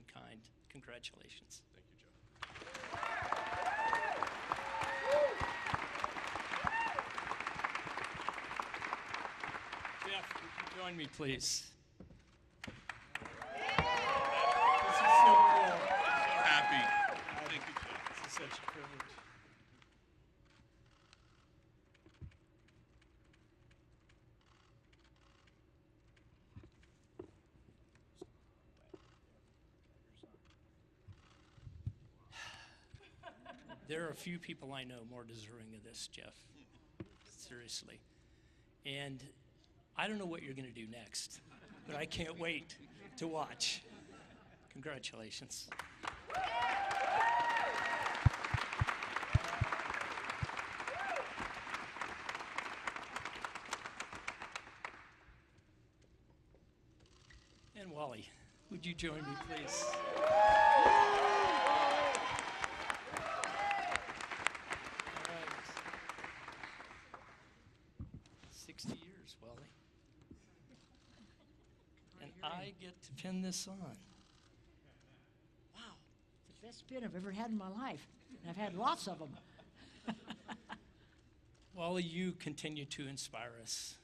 humankind. Congratulations. Thank you, Jeff. Jeff, would you join me, please? This is so cool. So happy. Thank you, Jeff. This is such a privilege. There are a few people I know more deserving of this, Jeff. Seriously. And I don't know what you're going to do next, but I can't wait to watch. Congratulations. And Wally, would you join me, please? All right. 60 years, Wally. And I get to pin this on. Wow, it's the best pin I've ever had in my life. And I've had lots of them. Wally, you continue to inspire us.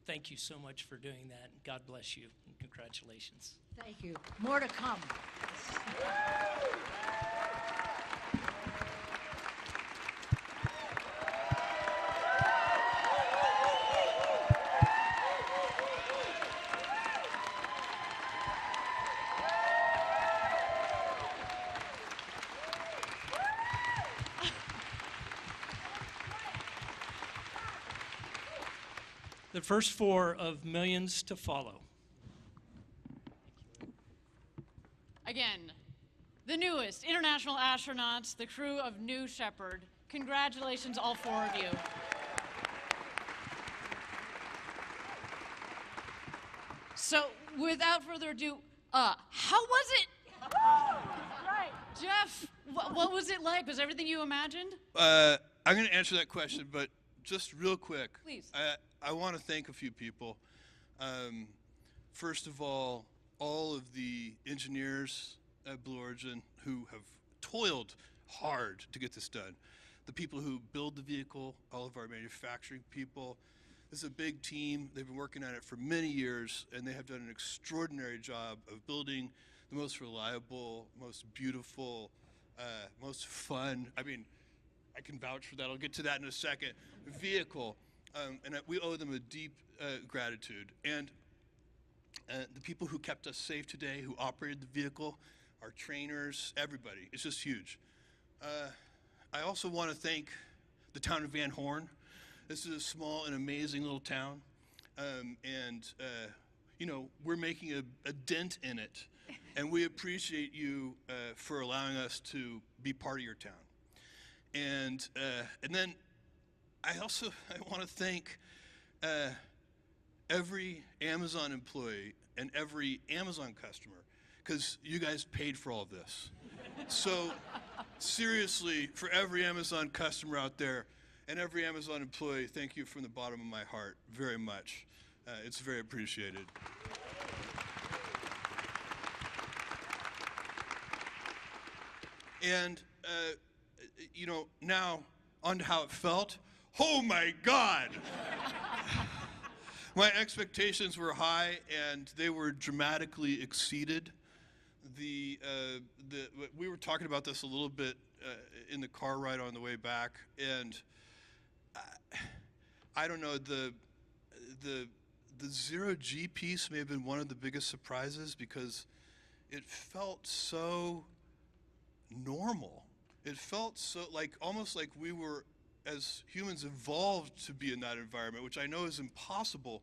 Thank you so much for doing that. God bless you, and congratulations. Thank you. More to come. The first 4 of millions to follow. Again, the newest international astronauts, the crew of New Shepard. Congratulations, all 4 of you. So, without further ado, how was it? Right. Jeff, what was it like? Was everything you imagined? I'm going to answer that question, but just real quick. Please. I want to thank a few people. First of all of the engineers at Blue Origin who have toiled hard to get this done. The people who build the vehicle, all of our manufacturing people. This is a big team. They've been working on it for many years, and they have done an extraordinary job of building the most reliable, most beautiful, most fun, I mean, I can vouch for that, I'll get to that in a second, vehicle. And we owe them a deep gratitude. And the people who kept us safe today, who operated the vehicle, our trainers, everybody, it's just huge. I also want to thank the town of Van Horn. This is a small and amazing little town. You know, we're making a dent in it. And we appreciate you for allowing us to be part of your town. And then I want to thank every Amazon employee and every Amazon customer, because you guys paid for all of this. So seriously, for every Amazon customer out there and every Amazon employee, thank you from the bottom of my heart very much. It's very appreciated. And you know, now on to how it felt. Oh my God! My expectations were high, and they were dramatically exceeded. We were talking about this a little bit in the car ride on the way back, and I don't know, the zero-G piece may have been one of the biggest surprises, because it felt so normal. It felt so almost like we were, as humans, evolved to be in that environment, which I know is impossible,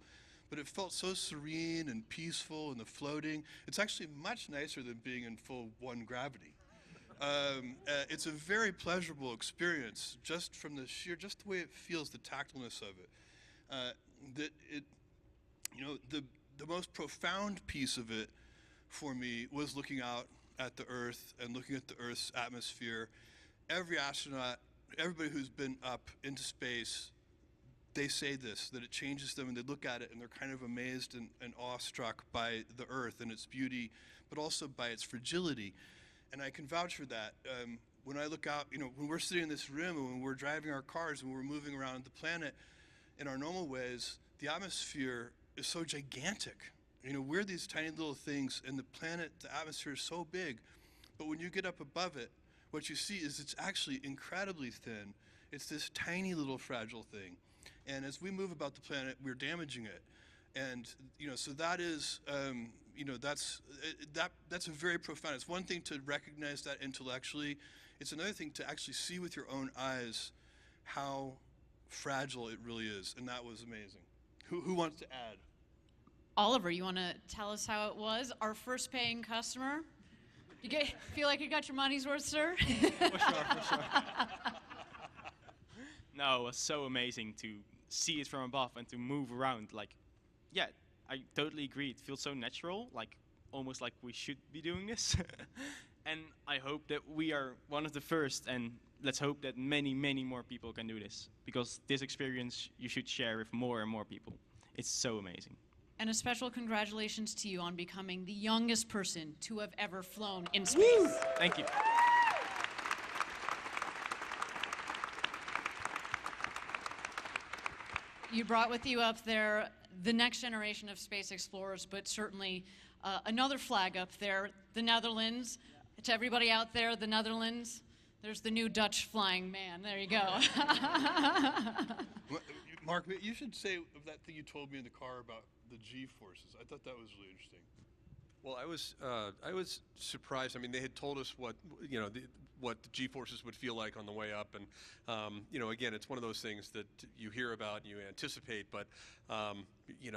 but it felt so serene and peaceful, and the floating. It's actually much nicer than being in full one gravity. It's a very pleasurable experience, just from the just the way it feels, the tactileness of it. You know, the most profound piece of it for me was looking out at the Earth and looking at the Earth's atmosphere. Every astronaut, everybody who's been up into space, they say this, that it changes them, and they look at it and they're kind of amazed and awestruck by the Earth and its beauty, but also by its fragility. And I can vouch for that. When I look out, when we're sitting in this room and when we're driving our cars and we're moving around the planet in our normal ways, the atmosphere is so gigantic. We're these tiny little things, and the planet, the atmosphere is so big. But when you get up above it, what you see is it's actually incredibly thin. It's this tiny little fragile thing. And as we move about the planet, we're damaging it. And, so that is, that's a very profound. It's one thing to recognize that intellectually. It's another thing to actually see with your own eyes how fragile it really is. And that was amazing. Who wants to add? Oliver, you want to tell us how it was? Our first paying customer? Feel like you got your money's worth, sir? For sure. No, it was so amazing to see it from above and to move around. Yeah, I totally agree. It feels so natural, almost like we should be doing this. And I hope that we are one of the first, and let's hope that many, many more people can do this, because this experience you should share with more and more people. It's so amazing. And a special congratulations to you on becoming the youngest person to have ever flown in space. Woo! Thank you. You brought with you up there the next generation of space explorers, but certainly another flag up there, the Netherlands. To everybody out there, the Netherlands, there's the new Dutch flying man. There you go. Mark, you should say that thing you told me in the car about the G-forces. I thought that was really interesting. Well, I was surprised. I mean, they had told us what the G-forces would feel like on the way up, and again, it's one of those things that you hear about and you anticipate, but you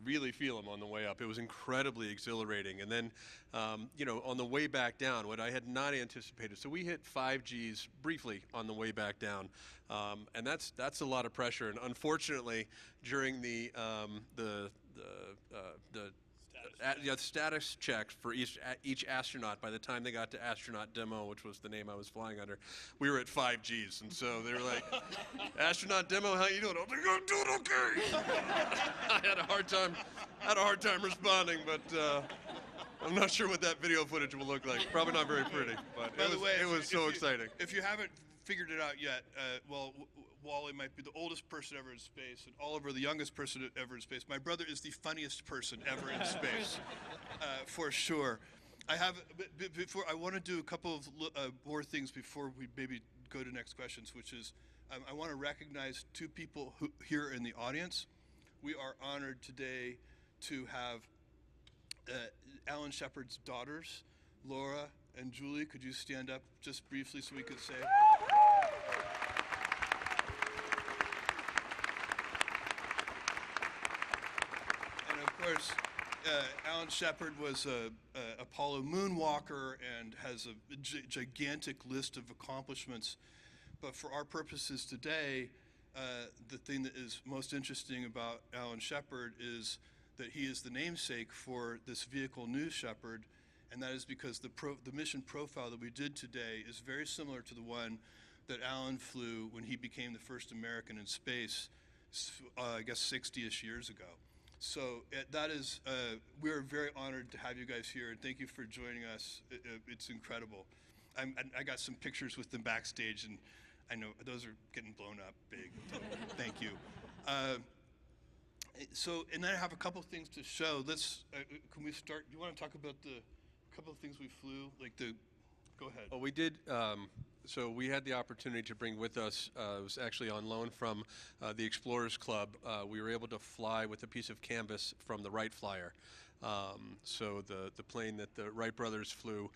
really feel them on the way up. It was incredibly exhilarating, and then on the way back down, what I had not anticipated. So we hit 5 Gs briefly on the way back down, and that's a lot of pressure. And unfortunately, during the status checks for each astronaut, by the time they got to astronaut demo, which was the name I was flying under, we were at 5 Gs, and so they were like, "Astronaut demo, how you doing?" I was like, "I'm doing okay." I had a hard time responding, but I'm not sure what that video footage will look like. Probably not very pretty, but it was so exciting. If you haven't figured it out yet, Wally might be the oldest person ever in space, and Oliver the youngest person ever in space. My brother is the funniest person ever in space, for sure. Before I want to do a couple of more things before we maybe go to next questions, which is I want to recognize 2 people here in the audience. We are honored today to have Alan Shepard's daughters, Laura and Julie. Could you stand up just briefly so we could say? Of course, Alan Shepard was a Apollo moonwalker and has a gigantic list of accomplishments. But for our purposes today, the thing that is most interesting about Alan Shepard is that he is the namesake for this vehicle, New Shepard, and that is because the mission profile that we did today is very similar to the one that Alan flew when he became the first American in space, I guess 60-ish years ago. So that is, we're very honored to have you guys here, and thank you for joining us. It's incredible. I got some pictures with them backstage, and I know those are getting blown up big. Thank you. And then I have a couple things to show. Can we start? Do you want to talk about the couple of things we flew? Go ahead. Well, we did. So we had the opportunity to bring with us, it was actually on loan from the Explorers Club. We were able to fly with a piece of canvas from the Wright Flyer. So the plane that the Wright brothers flew,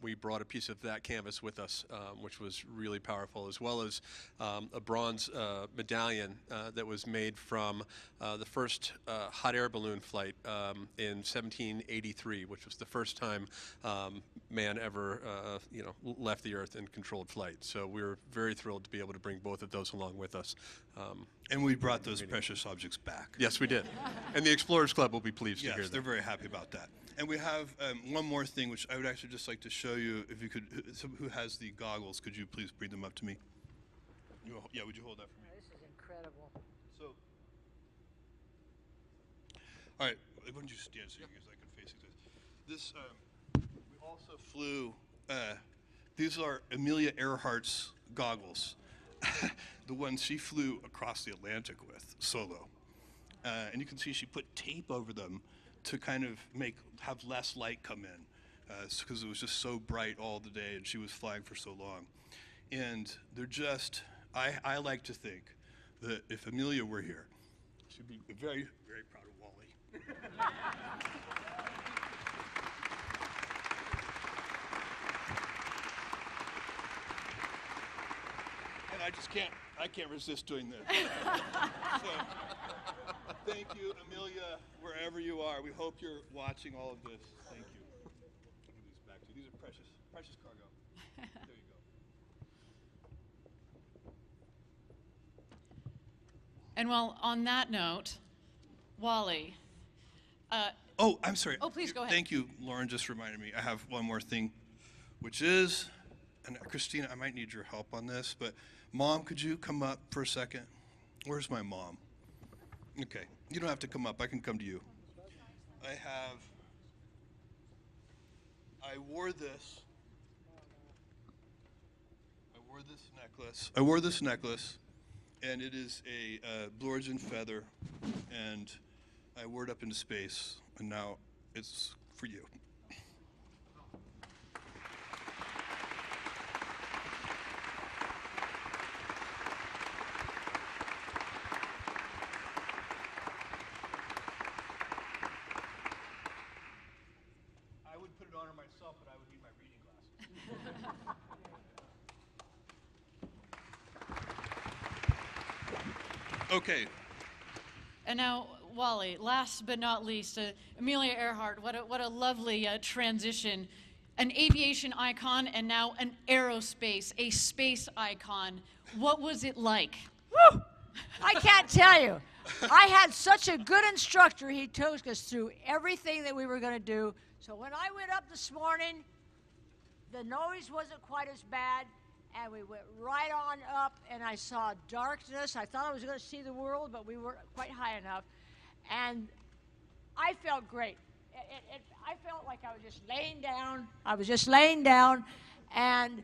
we brought a piece of that canvas with us, which was really powerful, as well as a bronze medallion that was made from the first hot air balloon flight in 1783, which was the first time man ever left the Earth in controlled flight. So we were very thrilled to be able to bring both of those along with us. And we brought those precious objects back. Yes, we did. And the Explorers Club will be pleased to hear that. Yes, they're very happy about that. And we have one more thing, which I would actually just like to show you. If you could, who has the goggles, could you please bring them up to me? Yeah, would you hold that for me? This is incredible. All right, why don't you stand so you guys I can face this. We also flew. These are Amelia Earhart's goggles, the ones she flew across the Atlantic with solo, and you can see she put tape over them to kind of have less light come in, because it was just so bright all the day, and she was flying for so long, and they're just. I like to think that if Amelia were here, she'd be very, very proud of Wally. And I can't resist doing this. So, thank you, Amelia, wherever you are. We hope you're watching all of this. Thank you. I'll give these back to you. These are precious cargo. There you go. And well, on that note, Wally. Oh, I'm sorry. Oh, please go ahead. Thank you, Lauren. Just reminded me. I have one more thing, which is, and Christina, I might need your help on this, but Mom, could you come up for a second? Where's my mom? Okay, you don't have to come up. I can come to you. I wore this necklace, and it is a Blue Origin feather, and I wore it up into space, and now it's for you. I would put it on myself, but I would need my reading glasses. Okay. And now, Wally, last but not least, Amelia Earhart, what a lovely transition. An aviation icon and now an aerospace, a space icon. What was it like? Woo! I can't tell you. I had such a good instructor. He took us through everything that we were going to do. So when I went up this morning, the noise wasn't quite as bad, and we went right on up, and I saw darkness. I thought I was going to see the world, but we weren't quite high enough. And I felt great. I felt like I was just laying down. I was just laying down, and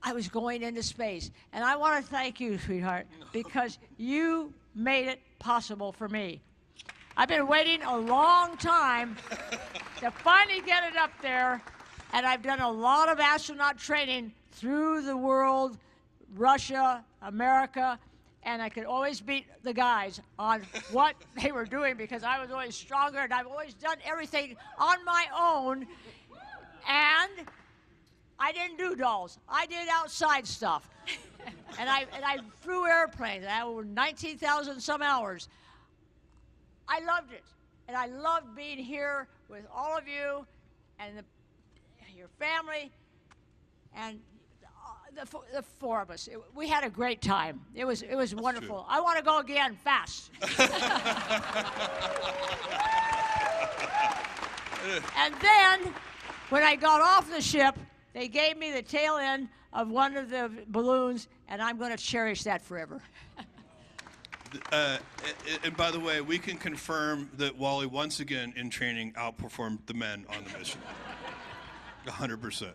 I was going into space. And I want to thank you, sweetheart, because you made it possible for me. I've been waiting a long time to finally get it up there, and I've done a lot of astronaut training through the world, Russia, America, and I could always beat the guys on what they were doing because I was always stronger, and I've always done everything on my own, and I didn't do dolls. I did outside stuff. and I flew airplanes. I had over 19,000 some hours. I loved it, and I loved being here with all of you and your family and the four of us. We had a great time. It was wonderful. True. I want to go again fast. And then, when I got off the ship, they gave me the tail end of one of the balloons, and I'm going to cherish that forever. And by the way, we can confirm that Wally, once again in training, outperformed the men on the mission. 100%.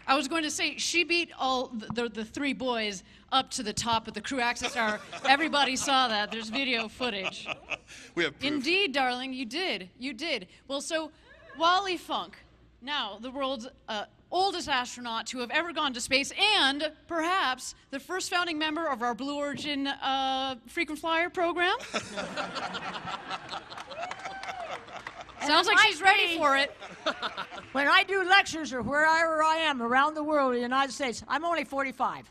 I was going to say, she beat all the three boys up to the top of the crew access tower. Everybody saw that. There's video footage. We have proof. Indeed, darling, you did. You did. Well, so Wally Funk, now the world's oldest astronaut to have ever gone to space, and perhaps the first founding member of our Blue Origin frequent flyer program. Sounds like she's ready for it. When I do lectures or wherever I am around the world in the United States, I'm only 45.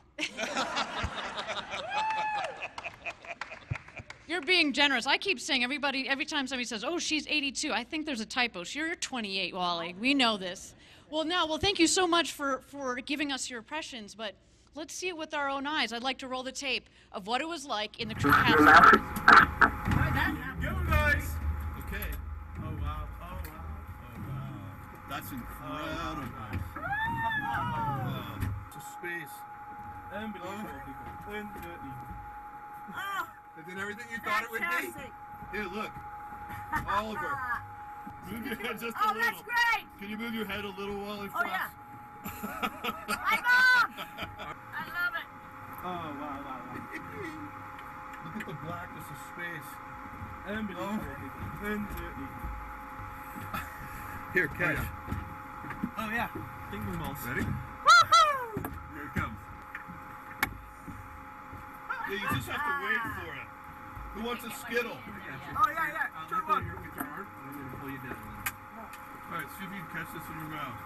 You're being generous. I keep saying every time somebody says, oh, she's 82, I think there's a typo. You're 28, Wally. We know this. Well, thank you so much for giving us your impressions, but let's see it with our own eyes. I'd like to roll the tape of what it was like in the crew cabin. Go, guys! Okay. Oh, wow. Oh, wow. Oh, wow. That's incredible. To space. Unbelievable, people. It did everything you thought it would be. Here, look. Oliver. Move your head just a Oh, little. that's great. Can you move your head a little, Wally Oh, Funk? yeah. Hi, Mom. I love it. Oh, wow. Look at the blackness of space. Unbelievable. Here, catch. Oh yeah, finger balls. Ready? Woohoo! Here it comes. Yeah, you just have to wait for it. Who wants a Skittle? Oh, yeah. Sure, With your arm, and I'm going to pull you down. All right, see if you can catch this in your mouth.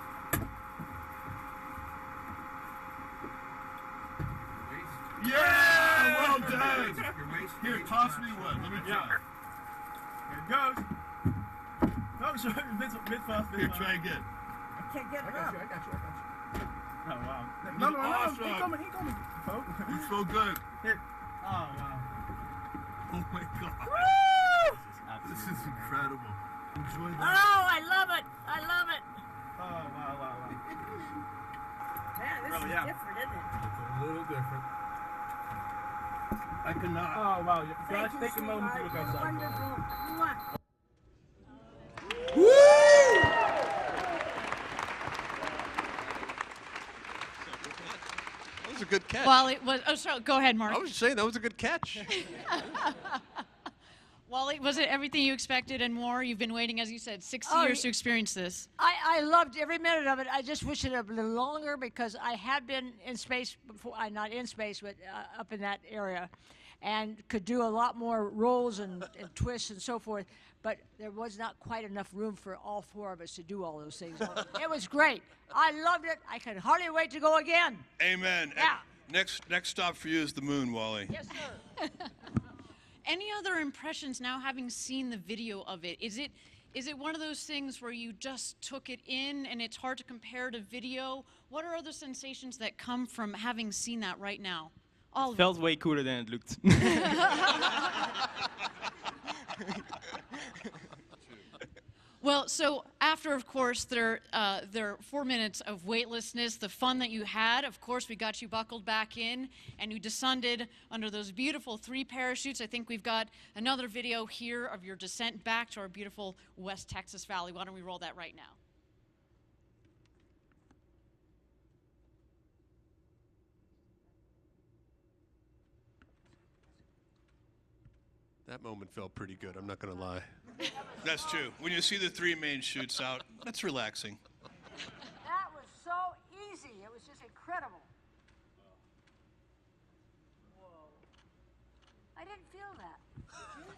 Yeah! Well done! Here, toss me one. Let me try. Here it goes. No, sorry, mid-fast. Here, try again. I can't get it up. Oh, wow. No, awesome. He coming. Oh. You so good. Here. Oh, wow. Oh my God. Woo! This is incredible. Enjoy Oh, that. I love it. Oh, wow. Man, this Oh, is yeah. different, isn't it? It's a little different. I cannot. Oh, wow. Guys, Thank take you, a moment to sweetheart. look outside. Wonderful. Mwah. That was a good catch. Wally was. Oh, sorry. Go ahead, Mark. I was just saying that was a good catch. Wally, was it everything you expected and more? You've been waiting, as you said, 60 Oh, years to experience this. I loved every minute of it. I just wish it a little longer because I had been in space before. I'm not in space, but up in that area, and could do a lot more rolls and twists and so forth. But there was not quite enough room for all four of us to do all those things. It was great. I loved it. I could hardly wait to go again. Amen. Yeah. And next stop for you is the moon, Wally. Yes, sir. Any other impressions now, having seen the video of it? Is it one of those things where you just took it in and it's hard to compare to video? What are other sensations that come from having seen that right now? All of Felt way cooler than it looked. Well, so after, of course, their 4 minutes of weightlessness, the fun that you had, of course, we got you buckled back in, and you descended under those beautiful 3 parachutes. I think we've got another video here of your descent back to our beautiful West Texas Valley. Why don't we roll that right now? That moment felt pretty good, I'm not going to lie. That's true. When you see the 3 main chutes out, that's relaxing. That was so easy. It was just incredible. Whoa. I didn't feel that.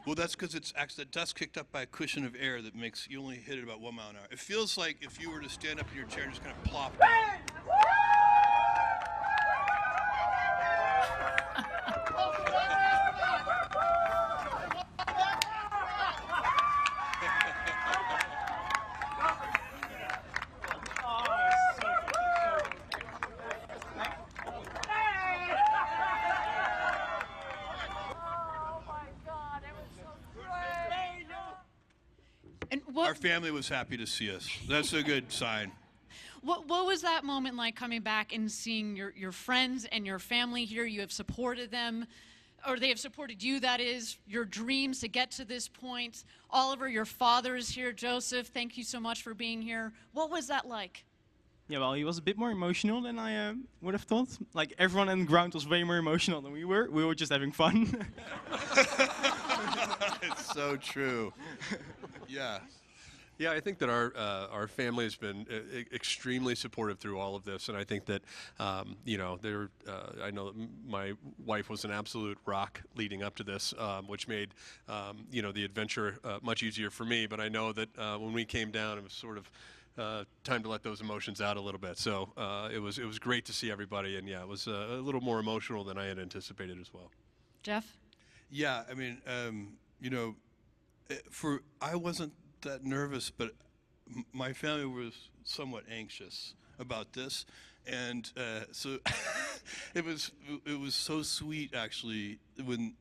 Well, that's because it's actually the dust kicked up by a cushion of air that makes you only hit it about 1 mile an hour. It feels like if you were to stand up in your chair and just kind of plop down. And Our family was happy to see us. That's a good sign. what was that moment like, coming back and seeing your friends and your family here? You have supported them, or they have supported you, that is, your dreams to get to this point. Oliver, your father is here. Joseph, thank you so much for being here. What was that like? Yeah, well, he was a bit more emotional than I would have thought. Like, everyone on the ground was way more emotional than we were. We were just having fun. It's so true. Yeah. Yeah, I think that our family has been extremely supportive through all of this, and I think that you know, I know that my wife was an absolute rock leading up to this, which made you know, the adventure much easier for me. But I know that when we came down, it was sort of time to let those emotions out a little bit. So it was great to see everybody, and yeah, it was a little more emotional than I had anticipated as well. Jeff? Yeah, I mean, you know, I wasn't that nervous, but my family was somewhat anxious about this, and so it was so sweet actually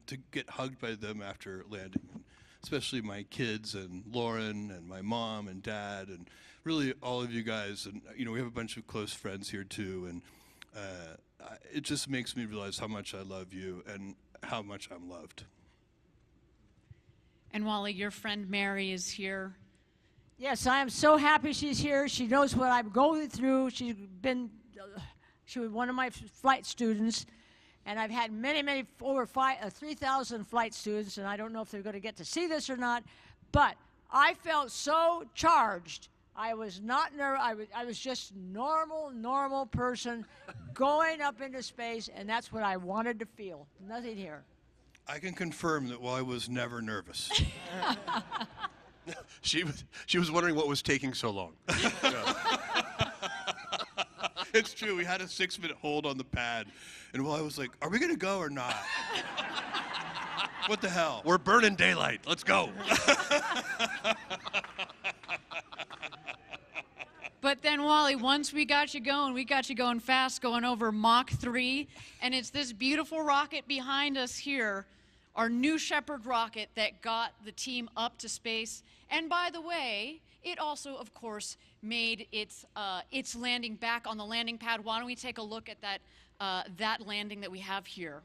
to get hugged by them after landing, especially my kids and Lauren and my mom and dad and really all of you guys, and you know, we have a bunch of close friends here too, and it just makes me realize how much I love you and how much I'm loved. And Wally, your friend Mary is here. Yes, I am so happy she's here. She knows what I'm going through. She was one of my flight students, and I've had many, over 3,000 flight students, and I don't know if they're going to get to see this or not, but I felt so charged. I was not nervous. I was just normal person going up into space, and that's what I wanted to feel. Nothing here. I can confirm that Wally was never nervous. She was wondering what was taking so long. It's true. We had a 6-minute hold on the pad, and Wally was like, "Are we going to go or not?" What the hell? We're burning daylight. Let's go. But then, Wally, once we got you going fast, going over Mach 3, and it's this beautiful rocket behind us here, our New Shepard rocket that got the team up to space. And by the way, it also, of course, made its landing back on the landing pad. Why don't we take a look at that landing that we have here?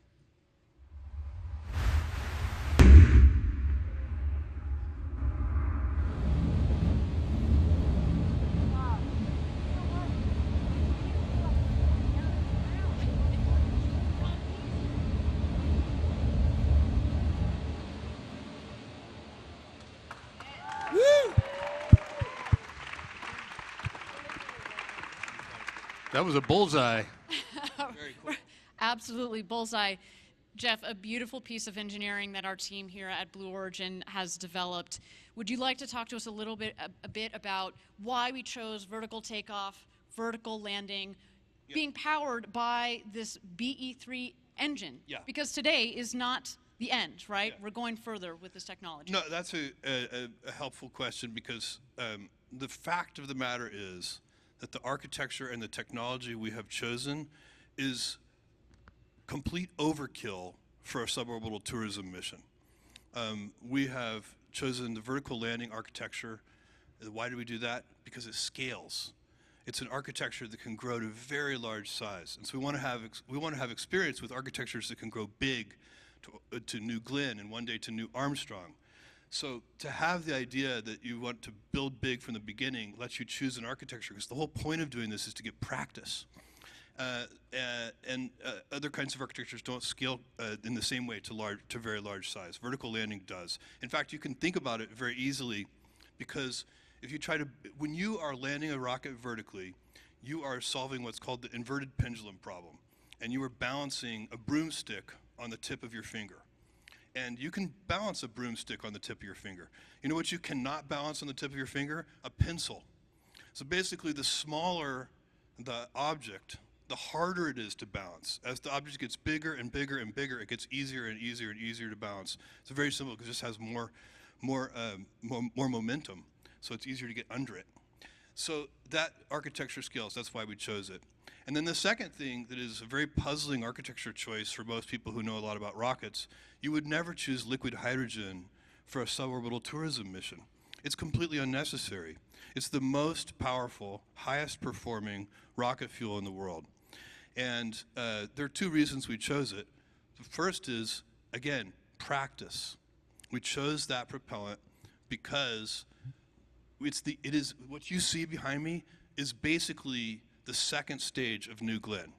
That was a bullseye. Very cool. Absolutely, bullseye. Jeff, a beautiful piece of engineering that our team here at Blue Origin has developed. Would you like to talk to us a bit about why we chose vertical takeoff, vertical landing, being powered by this BE3 engine? Yeah. Because today is not the end, right? Yeah. We're going further with this technology. No, that's a helpful question, because the fact of the matter is that the architecture and the technology we have chosen is complete overkill for a suborbital tourism mission. We have chosen the vertical landing architecture. Why do we do that? Because it scales. It's an architecture that can grow to very large size, and so we want to have experience with architectures that can grow big to New Glenn and one day to New Armstrong. So to have the idea that you want to build big from the beginning lets you choose an architecture, because the whole point of doing this is to get practice. And other kinds of architectures don't scale in the same way to very large size. Vertical landing does. In fact, you can think about it very easily, because if you when you are landing a rocket vertically, you are solving what's called the inverted pendulum problem, and you are balancing a broomstick on the tip of your finger. And you can balance a broomstick on the tip of your finger. You know what you cannot balance on the tip of your finger? A pencil. So basically, the smaller the object, the harder it is to balance. As the object gets bigger and bigger and bigger, it gets easier and easier and easier to balance. It's very simple, because it just has more momentum, so it's easier to get under it. So that architecture scales. That's why we chose it. And then the second thing that is a very puzzling architecture choice for most people who know a lot about rockets, you would never choose liquid hydrogen for a suborbital tourism mission. It's completely unnecessary. It's the most powerful, highest performing rocket fuel in the world. And there are two reasons we chose it. The first is, again, practice. We chose that propellant because it is what you see behind me is basically the second stage of New Glenn.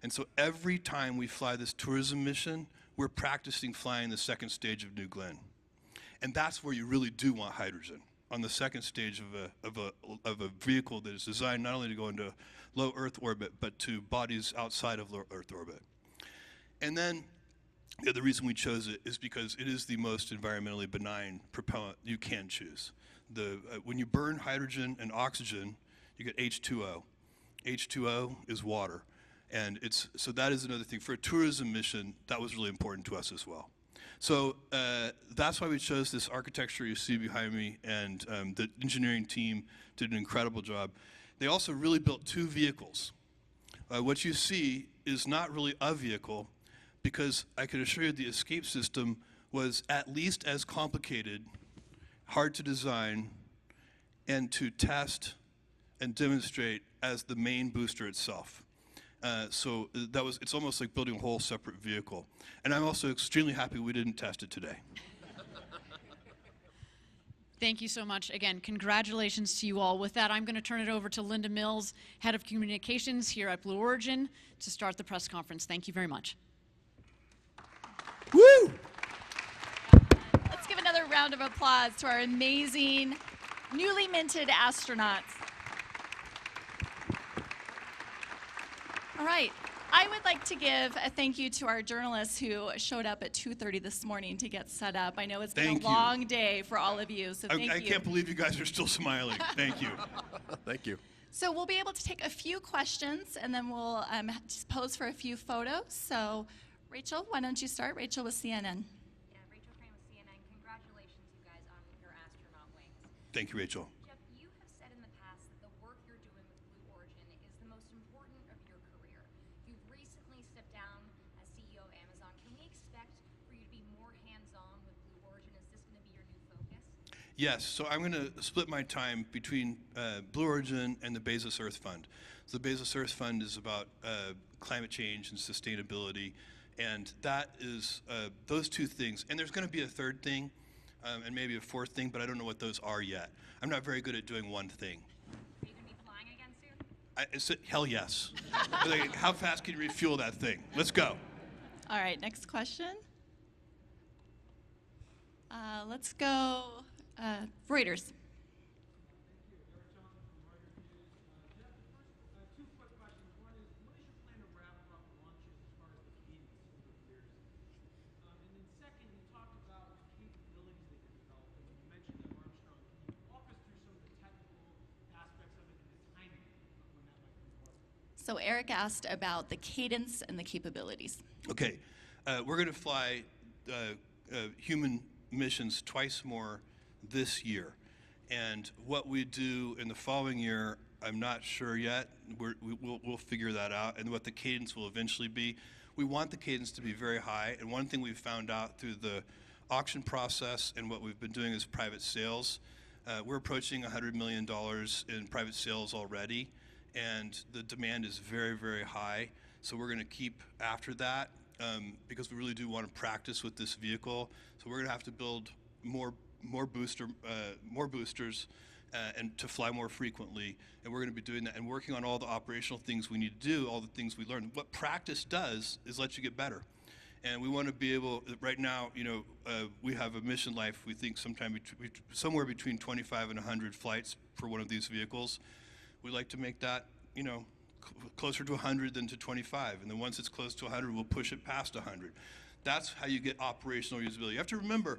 And so every time we fly this tourism mission, we're practicing flying the second stage of New Glenn. And that's where you really do want hydrogen, on the second stage of a vehicle that is designed not only to go into low Earth orbit, but to bodies outside of low Earth orbit. And then the other reason we chose it is because it is the most environmentally benign propellant you can choose. When you burn hydrogen and oxygen, you get H2O. H2O is water. And so that is another thing. For a tourism mission, that was really important to us as well. So that's why we chose this architecture you see behind me, and the engineering team did an incredible job. They also really built two vehicles. What you see is not really a vehicle, because I can assure you the escape system was at least as complicated, hard to design, and to test and demonstrate as the main booster itself. So it's almost like building a whole separate vehicle. And I'm also extremely happy we didn't test it today. Thank you so much. Again, congratulations to you all. With that, I'm going to turn it over to Linda Mills, Head of Communications here at Blue Origin, to start the press conference. Thank you very much. Woo! Let's give another round of applause to our amazing, newly minted astronauts. All right. I would like to give a thank you to our journalists who showed up at 2:30 this morning to get set up. I know it's been Thank a you. long day for all of you, so thank you. I can't believe you guys are still smiling. Thank you. Thank you. So we'll be able to take a few questions, and then we'll just pose for a few photos. So, Rachel, why don't you start? Rachel with CNN. Yeah, Rachel Crane with CNN. Congratulations, you guys, on your astronaut wings. Thank you, Rachel. Jeff, you have said in the past that the work you're doing with Blue Origin is the most important of your career. You've recently stepped down as CEO of Amazon. Can we expect for you to be more hands-on with Blue Origin? Is this going to be your new focus? Yes, so I'm going to split my time between Blue Origin and the Bezos Earth Fund. So the Bezos Earth Fund is about climate change and sustainability, and that is those two things. And there's going to be a third thing and maybe a fourth thing, but I don't know what those are yet. I'm not very good at doing one thing. Are you going to be flying again soon? Hell yes. Like, how fast can you refuel that thing? Let's go. All right, next question. Let's go Reuters. So Eric asked about the cadence and the capabilities. Okay, we're going to fly human missions twice more this year. And what we do in the following year, I'm not sure yet. We'll figure that out, and what the cadence will eventually be. We want the cadence to be very high, and one thing we've found out through the auction process and what we've been doing is private sales. We're approaching $100 million in private sales already, and the demand is very, very high. So we're going to keep after that because we really do want to practice with this vehicle. So we're going to have to build more boosters and to fly more frequently, and we're going to be doing that and working on all the operational things we need to do, all the things we learn. What practice does is let you get better, and we want to be able. Right now, we have a mission life. We think somewhere between 25 and 100 flights for one of these vehicles. We'd like to make that, closer to 100 than to 25, and then once it's close to 100, we'll push it past 100. That's how you get operational usability. You have to remember,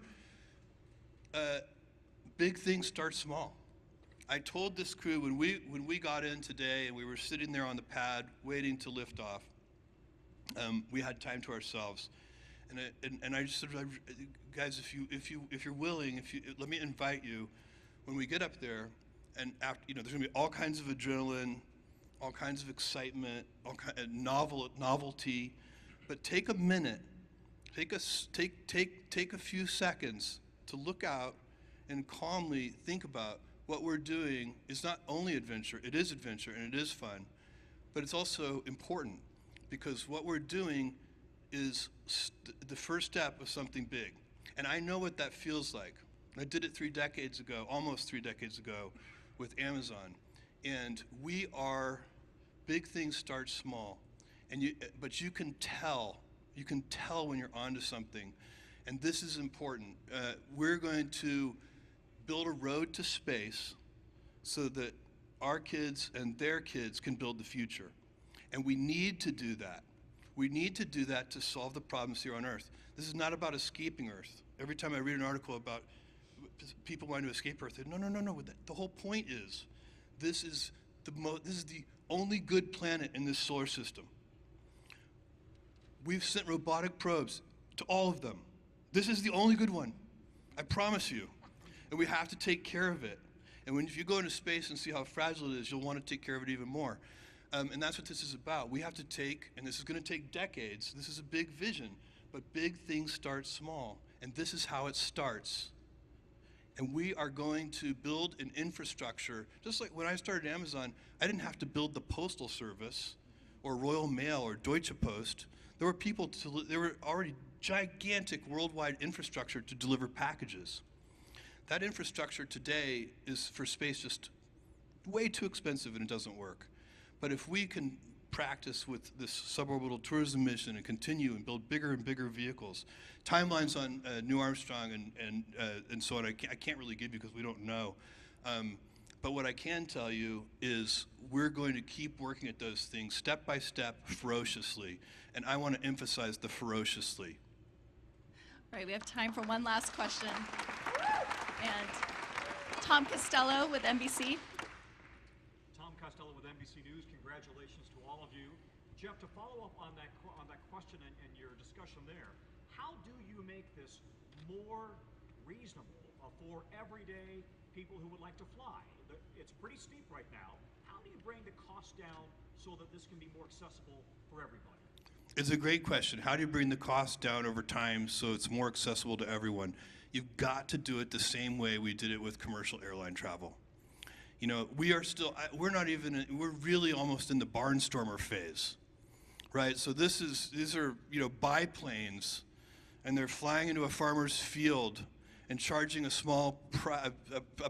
big things start small. I told this crew when we got in today and we were sitting there on the pad waiting to lift off, we had time to ourselves, and I just said, guys, if you're willing, let me invite you when we get up there, and after, there's gonna be all kinds of adrenaline, all kinds of excitement, novelty, but take a minute, take a few seconds to look out and calmly think about what we're doing is not only adventure, it is adventure and it is fun, but it's also important because what we're doing is the first step of something big. And I know what that feels like. I did it 3 decades ago, almost 3 decades ago, with Amazon. And big things start small. But you can tell when you're onto something. And this is important. We're going to build a road to space so that our kids and their kids can build the future. And we need to do that. We need to do that to solve the problems here on Earth. This is not about escaping Earth. Every time I read an article about people wanting to escape Earth, no. The whole point is, this is the only good planet in this solar system. We've sent robotic probes to all of them. This is the only good one. I promise you. And we have to take care of it. And if you go into space and see how fragile it is, you'll want to take care of it even more. And that's what this is about. We have to and this is going to take decades. This is a big vision. But big things start small. And this is how it starts. And we are going to build an infrastructure. Just like when I started Amazon, I didn't have to build the Postal Service or Royal Mail or Deutsche Post. There were already gigantic worldwide infrastructure to deliver packages. That infrastructure today is for space just way too expensive and it doesn't work. But if we can practice with this suborbital tourism mission and continue and build bigger and bigger vehicles, timelines on New Armstrong and so on, I can't really give you because we don't know. But what I can tell you is we're going to keep working at those things step by step, ferociously. And I want to emphasize the ferociously. All right, we have time for one last question. And Tom Costello with NBC. Tom Costello with NBC News. Congratulations to all of you. Jeff, to follow up on that question and your discussion there, how do you make this more reasonable for everyday people who would like to fly? It's pretty steep right now. How do you bring the cost down so that this can be more accessible for everybody? It's a great question. How do you bring the cost down over time so it's more accessible to everyone? You've got to do it the same way we did it with commercial airline travel. You know, we're really almost in the barnstormer phase, right? So these are, you know, biplanes, and they're flying into a farmer's field and charging a small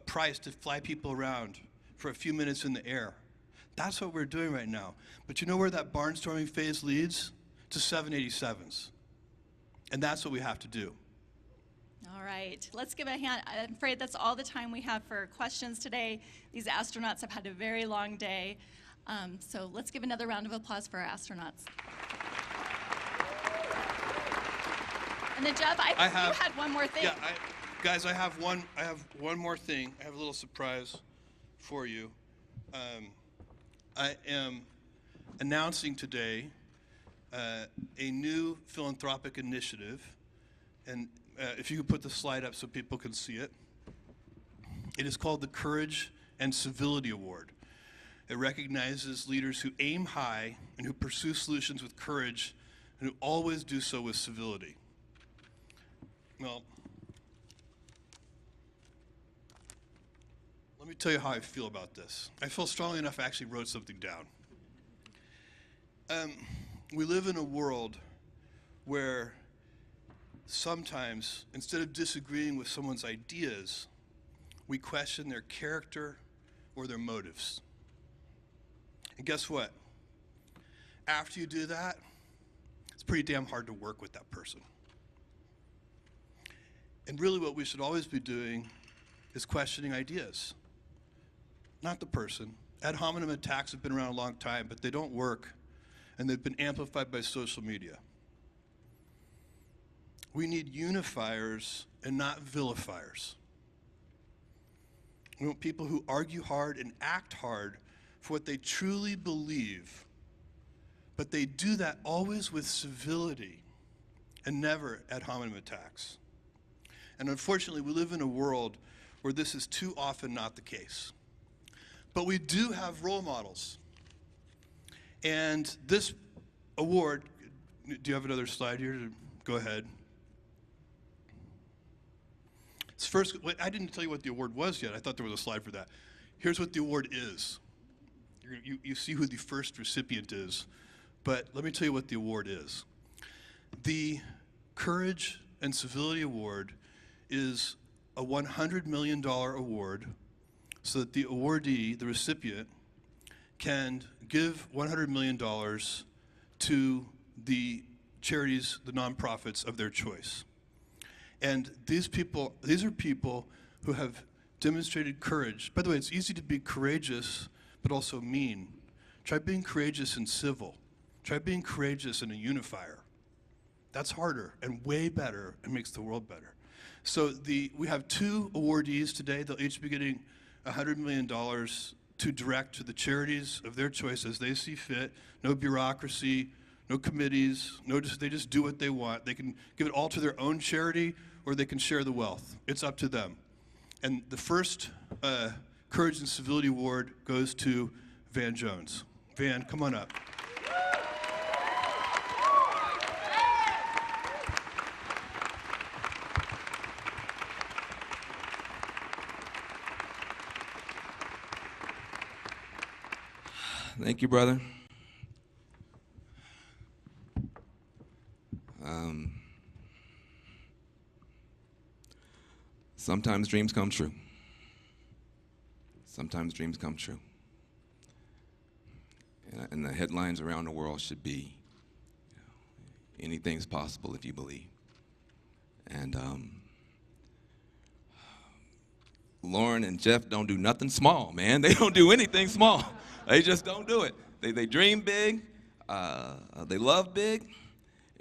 price to fly people around for a few minutes in the air. That's what we're doing right now. But you know where that barnstorming phase leads? To 787s. And that's what we have to do. All right, let's give a hand. I'm afraid that's all the time we have for questions today. These astronauts have had a very long day. So let's give another round of applause for our astronauts. And then Jeff, I think you had one more thing. Yeah, guys, I have one more thing. I have a little surprise for you. I am announcing today a new philanthropic initiative, and if you could put the slide up so people can see it. It is called the Courage and Civility Award. It recognizes leaders who aim high and who pursue solutions with courage and who always do so with civility. Well, let me tell you how I feel about this. I feel strongly enough I actually wrote something down. We live in a world where sometimes, instead of disagreeing with someone's ideas, we question their character or their motives. And guess what? After you do that, it's pretty damn hard to work with that person. And really what we should always be doing is questioning ideas, not the person. Ad hominem attacks have been around a long time, but they don't work, and they've been amplified by social media. We need unifiers and not vilifiers. We want people who argue hard and act hard for what they truly believe, but they do that always with civility and never ad hominem attacks. And unfortunately, we live in a world where this is too often not the case. But we do have role models. And this award, do you have another slide here? Go ahead. It's first, I didn't tell you what the award was yet. I thought there was a slide for that. Here's what the award is. You see who the first recipient is. But let me tell you what the award is. The Courage and Civility Award is a $100 million award so that the awardee, the recipient, can give $100 million to the charities, the nonprofits of their choice. And these are people who have demonstrated courage. By the way, it's easy to be courageous, but also mean. Try being courageous and civil. Try being courageous and a unifier. That's harder and way better and makes the world better. So we have two awardees today. They'll each be getting $100 million to direct to the charities of their choice as they see fit. No bureaucracy, no committees, they just do what they want. They can give it all to their own charity or they can share the wealth. It's up to them. And the first Courage and Civility Award goes to Van Jones. Van, come on up. Thank you, brother. Sometimes dreams come true. Sometimes dreams come true. And the headlines around the world should be, anything's possible if you believe. And Lauren and Jeff don't do nothing small, man. They don't do anything small. They just don't do it. They dream big, they love big,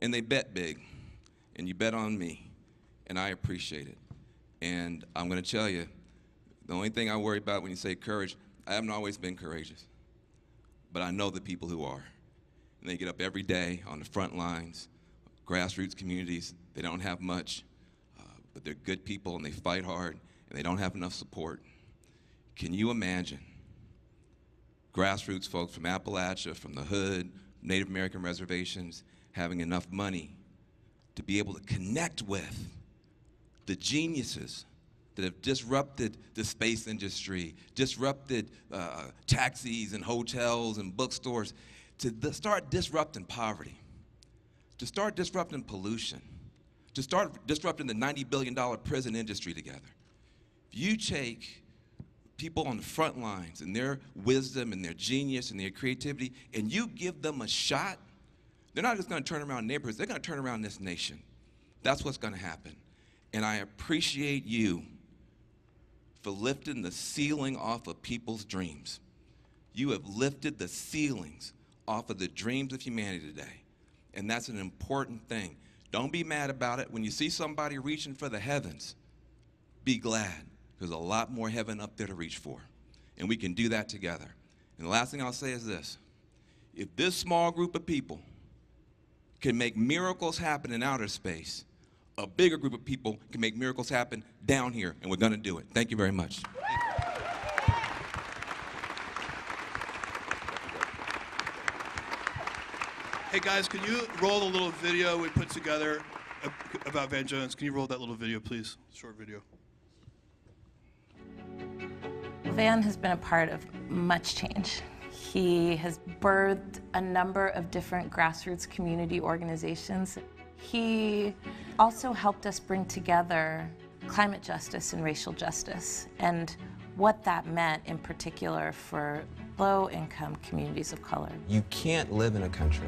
and they bet big. And you bet on me, and I appreciate it. And I'm gonna tell you, the only thing I worry about when you say courage, I haven't always been courageous, but I know the people who are. And they get up every day on the front lines, grassroots communities. They don't have much, but they're good people and they fight hard and they don't have enough support. Can you imagine grassroots folks from Appalachia, from the hood, Native American reservations, having enough money to be able to connect with the geniuses that have disrupted the space industry, disrupted taxis and hotels and bookstores, to start disrupting poverty, to start disrupting pollution, to start disrupting the $90 billion prison industry together. If you take people on the front lines and their wisdom and their genius and their creativity, and you give them a shot, they're not just gonna turn around neighborhoods, they're gonna turn around this nation. That's what's gonna happen. And I appreciate you for lifting the ceiling off of people's dreams. You have lifted the ceilings off of the dreams of humanity today. And that's an important thing. Don't be mad about it. When you see somebody reaching for the heavens, be glad. There's a lot more heaven up there to reach for. And we can do that together. And the last thing I'll say is this. If this small group of people can make miracles happen in outer space, a bigger group of people can make miracles happen down here, and we're gonna do it. Thank you very much. Hey guys, can you roll the little video we put together about Van Jones? Can you roll that little video, please? Short video. Van has been a part of much change. He has birthed a number of different grassroots community organizations. He also helped us bring together climate justice and racial justice, and what that meant in particular for low-income communities of color. You can't live in a country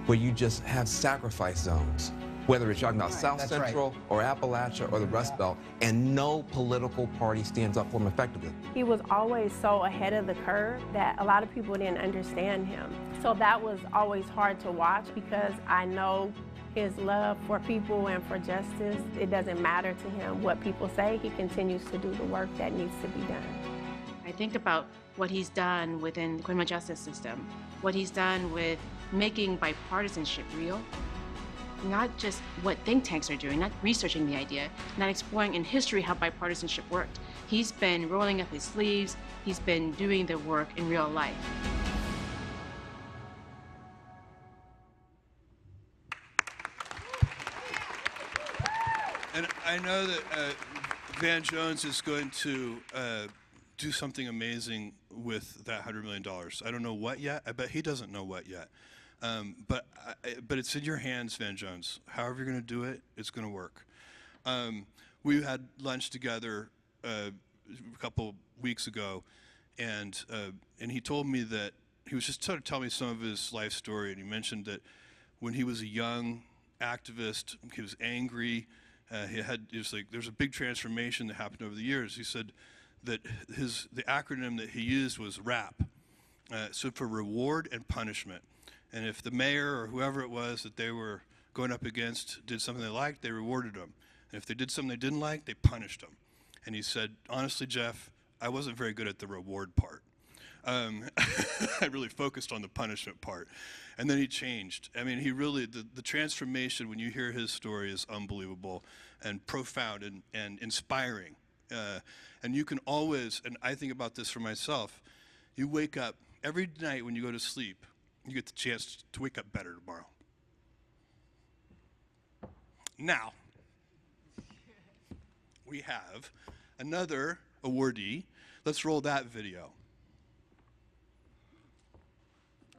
where you just have sacrifice zones, whether it's talking about South Central or Appalachia or the Rust Belt, and no political party stands up for them effectively. He was always so ahead of the curve that a lot of people didn't understand him. So that was always hard to watch, because I know his love for people and for justice. It doesn't matter to him what people say. He continues to do the work that needs to be done. I think about what he's done within the criminal justice system, what he's done with making bipartisanship real. Not just what think tanks are doing, not researching the idea, not exploring in history how bipartisanship worked. He's been rolling up his sleeves, he's been doing the work in real life. And I know that Van Jones is going to do something amazing with that $100 million. I don't know what yet. I bet he doesn't know what yet. But it's in your hands, Van Jones. However you're going to do it, it's going to work. We had lunch together a couple weeks ago, and he told me that he was just trying to tell me some of his life story, and he mentioned that when he was a young activist, he was angry. There's a big transformation that happened over the years. He said that the acronym that he used was RAP, so for reward and punishment. And if the mayor or whoever it was that they were going up against did something they liked, they rewarded them. And if they did something they didn't like, they punished them. And he said, honestly, Jeff, I wasn't very good at the reward part. I really focused on the punishment part. And then he changed. I mean, he really, the transformation, when you hear his story, is unbelievable and profound and inspiring. And you can always, and I think about this for myself, you wake up every night when you go to sleep, you get the chance to wake up better tomorrow. Now, we have another awardee. Let's roll that video.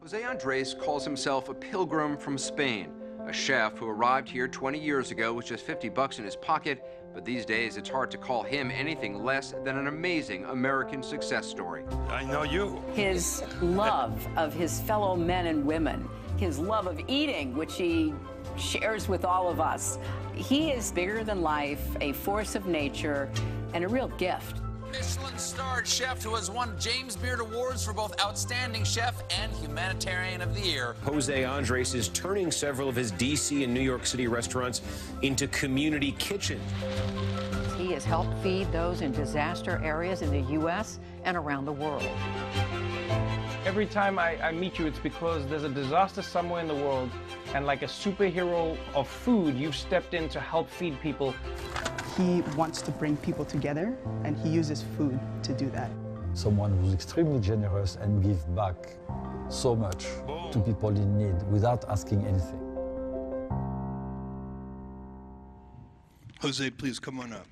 Jose Andres calls himself a pilgrim from Spain, a chef who arrived here 20 years ago with just $50 in his pocket, But these days, it's hard to call him anything less than an amazing American success story. I know you. His love of his fellow men and women, his love of eating, which he shares with all of us. He is bigger than life, a force of nature, and a real gift. Michelin-starred chef who has won James Beard Awards for both Outstanding Chef and Humanitarian of the Year. Jose Andres is turning several of his D.C. and New York City restaurants into community kitchens. He has helped feed those in disaster areas in the U.S. and around the world. Every time I meet you, it's because there's a disaster somewhere in the world, and like a superhero of food, you've stepped in to help feed people. He wants to bring people together, and he uses food to do that. Someone who's extremely generous and give back so much to people in need without asking anything. Jose, please come on up.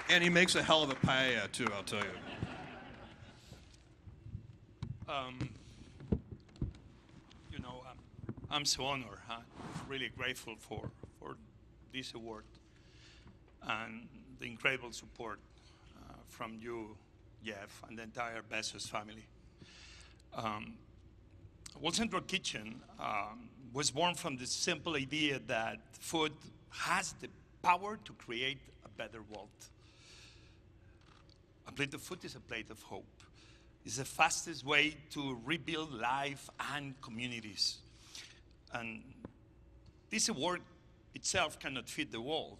And he makes a hell of a paella, too, I'll tell you. I'm so honored, really grateful for this award and the incredible support from you, Jeff, and the entire Bezos family. World Central Kitchen was born from the simple idea that food has the power to create a better world. A plate of food is a plate of hope. It's the fastest way to rebuild life and communities. And this award itself cannot feed the world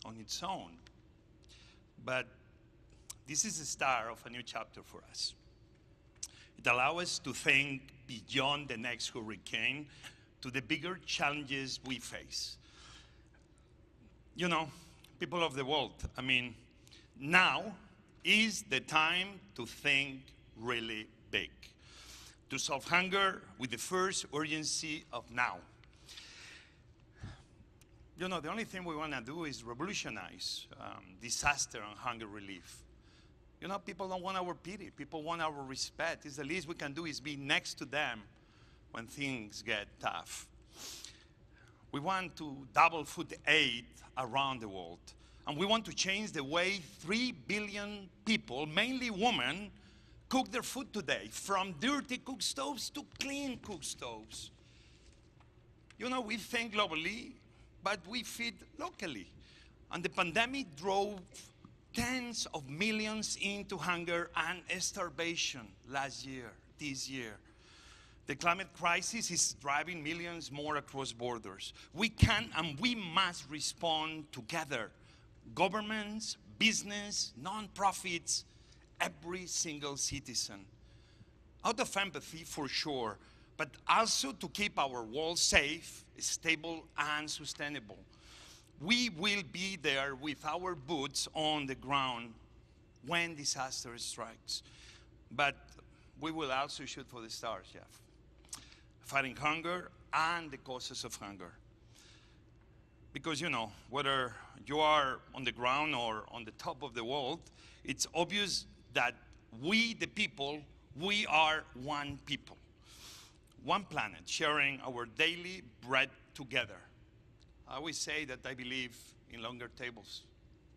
on its own. But this is the start of a new chapter for us. It allows us to think beyond the next hurricane to the bigger challenges we face. You know, people of the world, I mean, now is the time to think really big, to solve hunger with the first urgency of now. You know, the only thing we want to do is revolutionize disaster and hunger relief. You know, people don't want our pity. People want our respect. It's the least we can do is be next to them when things get tough. We want to double food aid around the world. And we want to change the way 3 billion people, mainly women, cook their food today, from dirty cook stoves to clean cook stoves. You know, we think globally, but we feed locally. And the pandemic drove tens of millions into hunger and starvation this year. The climate crisis is driving millions more across borders. We can and we must respond together. Governments, business, non-profits, every single citizen. Out of empathy, for sure, but also to keep our world safe, stable, and sustainable. We will be there with our boots on the ground when disaster strikes. But we will also shoot for the stars, Jeff. Fighting hunger and the causes of hunger. Because, you know, whether you are on the ground or on the top of the world, it's obvious that we, the people, we are one people. One planet, sharing our daily bread together. I always say that I believe in longer tables,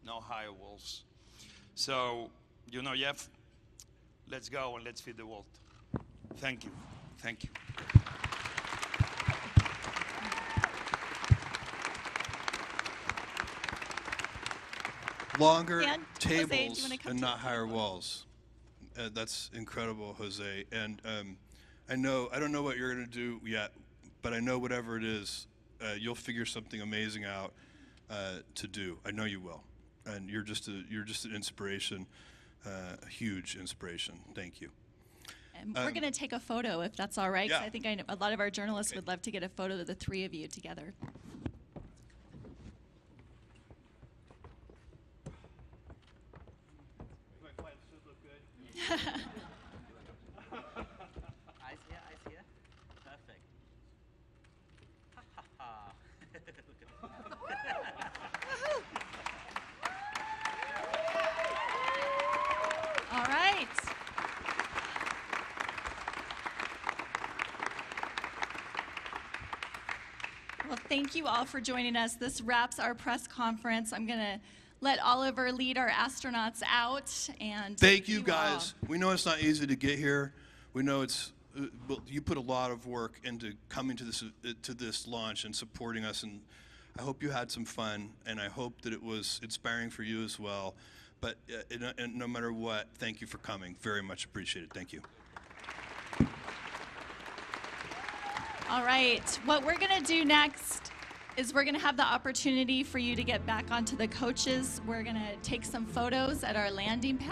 no higher walls. So, you know, Jeff, let's go and let's feed the world. Thank you. Thank you. Longer Dan, tables Jose, do you wanna come and to not the higher walls. That's incredible, Jose. And I don't know what you're going to do yet, but I know whatever it is, you'll figure something amazing out to do. I know you will. And you're just an inspiration, a huge inspiration. Thank you. We're going to take a photo, if that's all right. 'Cause Yeah. I think a lot of our journalists would love to get a photo of the three of you together. I see it. Perfect. Ha ha ha. All right. thank you all for joining us. This wraps our press conference. I'm going to let Oliver lead our astronauts out. And thank you guys. We know it's not easy to get here. We know it's you put a lot of work into coming to this launch and supporting us, and I hope you had some fun, and I hope that it was inspiring for you as well. But no matter what, thank you for coming. Very much appreciated. Thank you. All right, what we're going to do next is we're going to have the opportunity for you to get back onto the coaches. We're going to take some photos at our landing pad.